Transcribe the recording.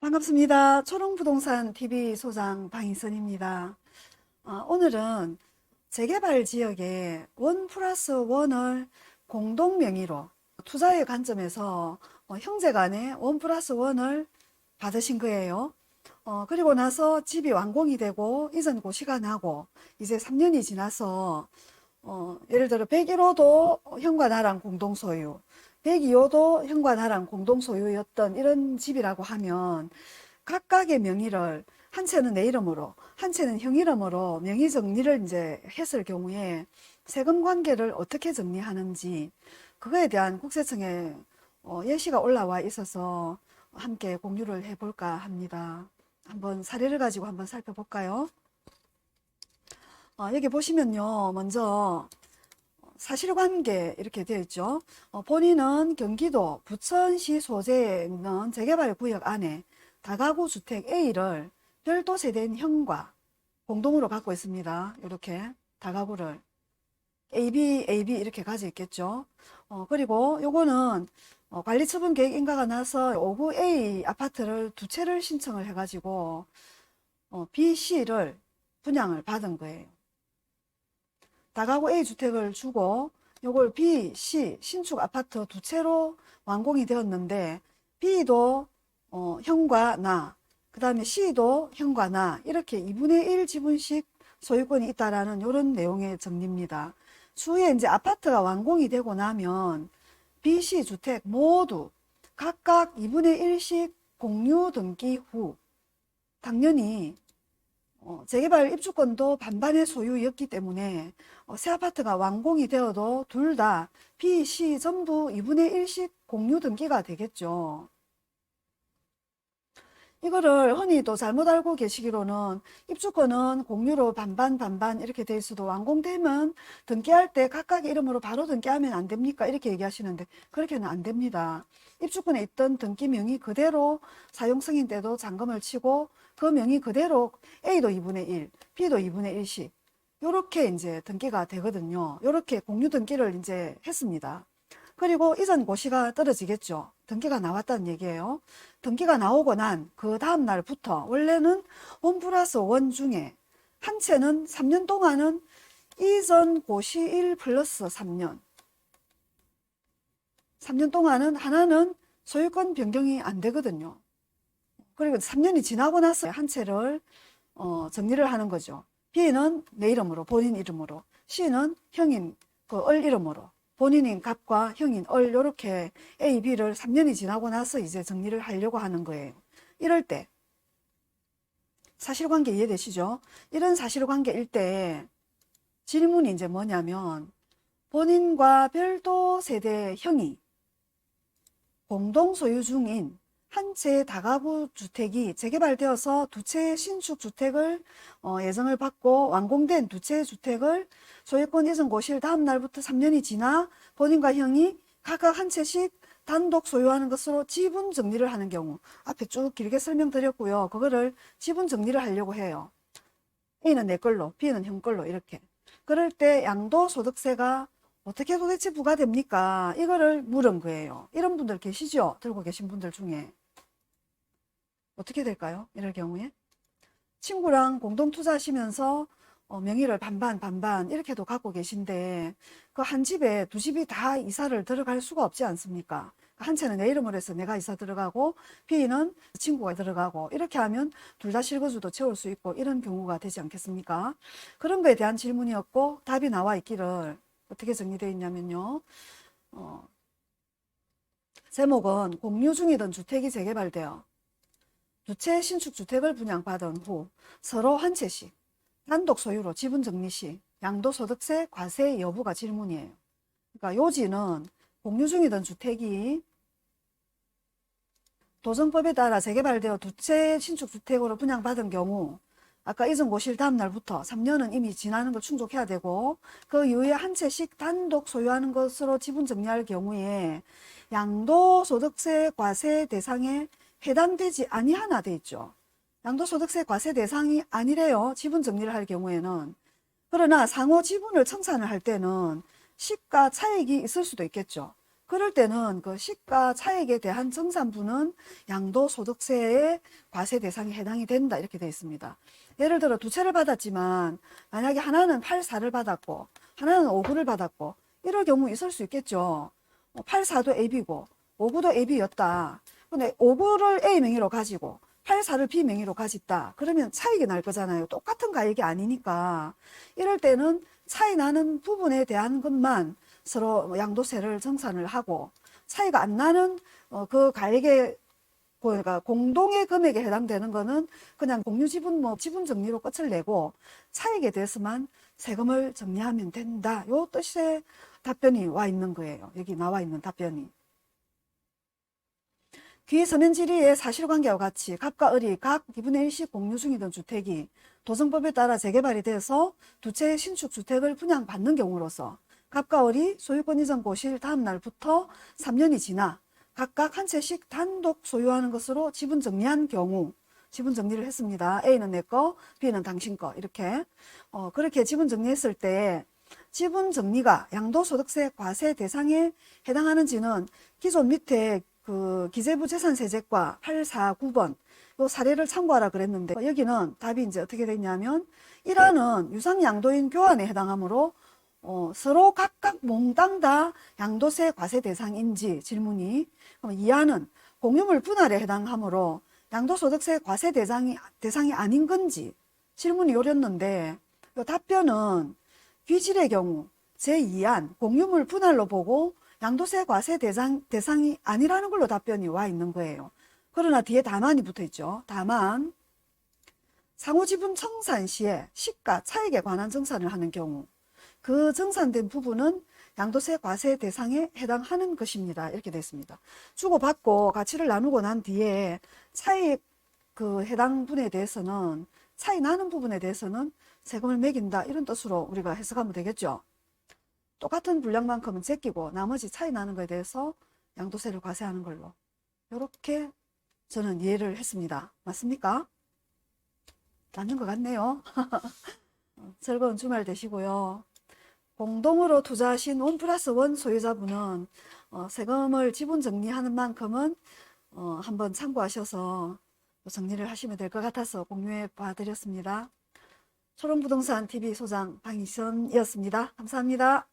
반갑습니다. 초롱부동산 TV 소장 방인선입니다. 오늘은 재개발 지역에 원 플러스 원을 공동 명의로 투자의 관점에서 형제 간에 원 플러스 원을 받으신 거예요. 그리고 나서 집이 완공이 되고 이전 고시가 나고 이제 3년이 지나서 예를 들어 101호도 형과 나랑 공동 소유, 102호도 형과 나랑 공동 소유였던 이런 집이라고 하면 각각의 명의를 한 채는 내 이름으로, 한 채는 형 이름으로 명의 정리를 이제 했을 경우에 세금 관계를 어떻게 정리하는지 그거에 대한 국세청에 예시가 올라와 있어서 함께 공유를 해볼까 합니다. 한번 사례를 가지고 한번 살펴볼까요? 여기 보시면요, 먼저 사실관계 이렇게 되어 있죠. 본인은 경기도 부천시 소재에 있는 재개발 구역 안에 다가구 주택 A를 별도 세대인 형과 공동으로 갖고 있습니다. 이렇게 다가구를 AB 이렇게 가지고 있겠죠. 그리고 요거는 관리처분 계획 인가가 나서 5구 A 아파트를 두 채를 신청을 해가지고 B, C를 분양을 받은 거예요. 다가구 A 주택을 주고 요걸 B, C 신축 아파트 두 채로 완공이 되었는데 B도 형과 나, 그 다음에 C도 형과 나 이렇게 2분의 1 지분씩 소유권이 있다라는 이런 내용의 정리입니다. 추후에 이제 아파트가 완공이 되고 나면 B, C 주택 모두 각각 2분의 1씩 공유 등기 후 당연히 재개발 입주권도 반반의 소유였기 때문에 새 아파트가 완공이 되어도 둘 다 B, C 전부 2분의 1씩 공유 등기가 되겠죠. 이거를 흔히 또 잘못 알고 계시기로는 입주권은 공유로 반반 이렇게 돼 있어도 완공되면 등기할 때 각각 이름으로 바로 등기하면 안 됩니까? 이렇게 얘기하시는데 그렇게는 안 됩니다. 입주권에 있던 등기 명의 그대로 사용 승인 때도 잔금을 치고 그 명의 그대로 A도 2분의 1, B도 2분의 1씩 요렇게 이제 등기가 되거든요. 요렇게 공유 등기를 이제 했습니다. 그리고 이전 고시가 떨어지겠죠. 등기가 나왔다는 얘기예요. 등기가 나오고 난 그 다음 날부터 원래는 원 플러스 원 중에 한 채는 3년 동안은 이전 고시 1 플러스 3년 3년 동안은 하나는 소유권 변경이 안 되거든요. 그리고 3년이 지나고 나서 한 채를 정리를 하는 거죠. B는 내 이름으로, 본인 이름으로, C는 형인 그 얼 이름으로, 본인인 갑과 형인 얼 이렇게 A, B를 3년이 지나고 나서 이제 정리를 하려고 하는 거예요. 이럴 때 사실관계 이해되시죠? 이런 사실관계일 때 질문이 이제 뭐냐면 본인과 별도 세대 형이 공동 소유 중인 한 채 다가구 주택이 재개발되어서 두 채의 신축 주택을 예정을 받고 완공된 두 채의 주택을 소유권 이전 고시일 다음 날부터 3년이 지나 본인과 형이 각각 한 채씩 단독 소유하는 것으로 지분 정리를 하는 경우 앞에 쭉 길게 설명드렸고요. 그거를 지분 정리를 하려고 해요. A는 내 걸로, B는 형 걸로 이렇게. 그럴 때 양도소득세가 어떻게 도대체 부과됩니까? 이거를 물은 거예요. 이런 분들 계시죠? 들고 계신 분들 중에. 어떻게 될까요? 이럴 경우에 친구랑 공동 투자하시면서 명의를 반반 이렇게도 갖고 계신데 그 한 집에 두 집이 다 이사를 들어갈 수가 없지 않습니까? 한 채는 내 이름으로 해서 내가 이사 들어가고 B는 친구가 들어가고 이렇게 하면 둘 다 실거주도 채울 수 있고 이런 경우가 되지 않겠습니까? 그런 거에 대한 질문이었고 답이 나와 있기를 어떻게 정리되어 있냐면요. 제목은 공유 중이던 주택이 재개발되어 두 채 신축 주택을 분양받은 후 서로 한 채씩 단독 소유로 지분 정리 시 양도소득세 과세 여부가 질문이에요. 그러니까 요지는 공유 중이던 주택이 도정법에 따라 재개발되어 두 채 신축 주택으로 분양받은 경우 아까 이전 고시일 다음 날부터 3년은 이미 지나는 걸 충족해야 되고 그 이후에 한 채씩 단독 소유하는 것으로 지분 정리할 경우에 양도소득세 과세 대상에 해당되지 아니하나 돼 있죠. 양도소득세 과세 대상이 아니래요. 지분 정리를 할 경우에는. 그러나 상호 지분을 청산을 할 때는 시가 차익이 있을 수도 있겠죠. 그럴 때는 그 시가 차익에 대한 정산분은 양도소득세의 과세 대상에 해당이 된다 이렇게 되어 있습니다. 예를 들어 두 채를 받았지만 만약에 하나는 84를 받았고 하나는 59를 받았고 이럴 경우 있을 수 있겠죠. 84도 AB고 59도 AB였다. 근데 59를 A 명의로 가지고 84를 B 명의로 가졌다. 그러면 차익이 날 거잖아요. 똑같은 가액이 아니니까. 이럴 때는 차이 나는 부분에 대한 것만 서로 양도세를 정산을 하고 차이가 안 나는 그 가액의 그러니까 공동의 금액에 해당되는 거는 그냥 공유지분 지분 정리로 끝을 내고 차익에 대해서만 세금을 정리하면 된다. 요 뜻의 답변이 와 있는 거예요. 여기 나와 있는 답변이. 귀 서면 질의의 사실관계와 같이 갑과 을이 각 2분의 1씩 공유 중이던 주택이 도정법에 따라 재개발이 돼서 두 채의 신축 주택을 분양받는 경우로서 갑과 을이 소유권 이전 고시일 다음 날부터 3년이 지나 각각 한 채씩 단독 소유하는 것으로 지분 정리한 경우 지분 정리를 했습니다. A는 내 거, B는 당신 거 이렇게 그렇게 지분 정리했을 때 지분 정리가 양도소득세 과세 대상에 해당하는지는 기존 밑에 그 기재부 재산세제과 849번 요 사례를 참고하라 그랬는데 여기는 답이 이제 어떻게 됐냐면 1화는 유상양도인 교환에 해당하므로 서로 각각 몽땅 다 양도세 과세 대상인지 질문이 2화는 공유물 분할에 해당하므로 양도소득세 과세 대상이 아닌 건지 질문이 요랬는데 요 답변은 귀질의 경우 제2안 공유물 분할로 보고 양도세 과세 대상이 아니라는 걸로 답변이 와 있는 거예요. 그러나 뒤에 다만이 붙어 있죠. 다만 상호지분 청산 시에 시가 차익에 관한 정산을 하는 경우 그 정산된 부분은 양도세 과세 대상에 해당하는 것입니다. 이렇게 됐습니다. 주고받고 가치를 나누고 난 뒤에 차익 그 해당 분에 대해서는 차이 나는 부분에 대해서는 세금을 매긴다 이런 뜻으로 우리가 해석하면 되겠죠. 똑같은 분량만큼은 제끼고 나머지 차이 나는 것에 대해서 양도세를 과세하는 걸로 이렇게 저는 이해를 했습니다. 맞습니까? 맞는 것 같네요. 즐거운 주말 되시고요. 공동으로 투자하신 1+1 소유자분은 세금을 지분 정리하는 만큼은 한번 참고하셔서 정리를 하시면 될 것 같아서 공유해 봐드렸습니다. 초롱부동산 TV 소장 방희선이었습니다. 감사합니다.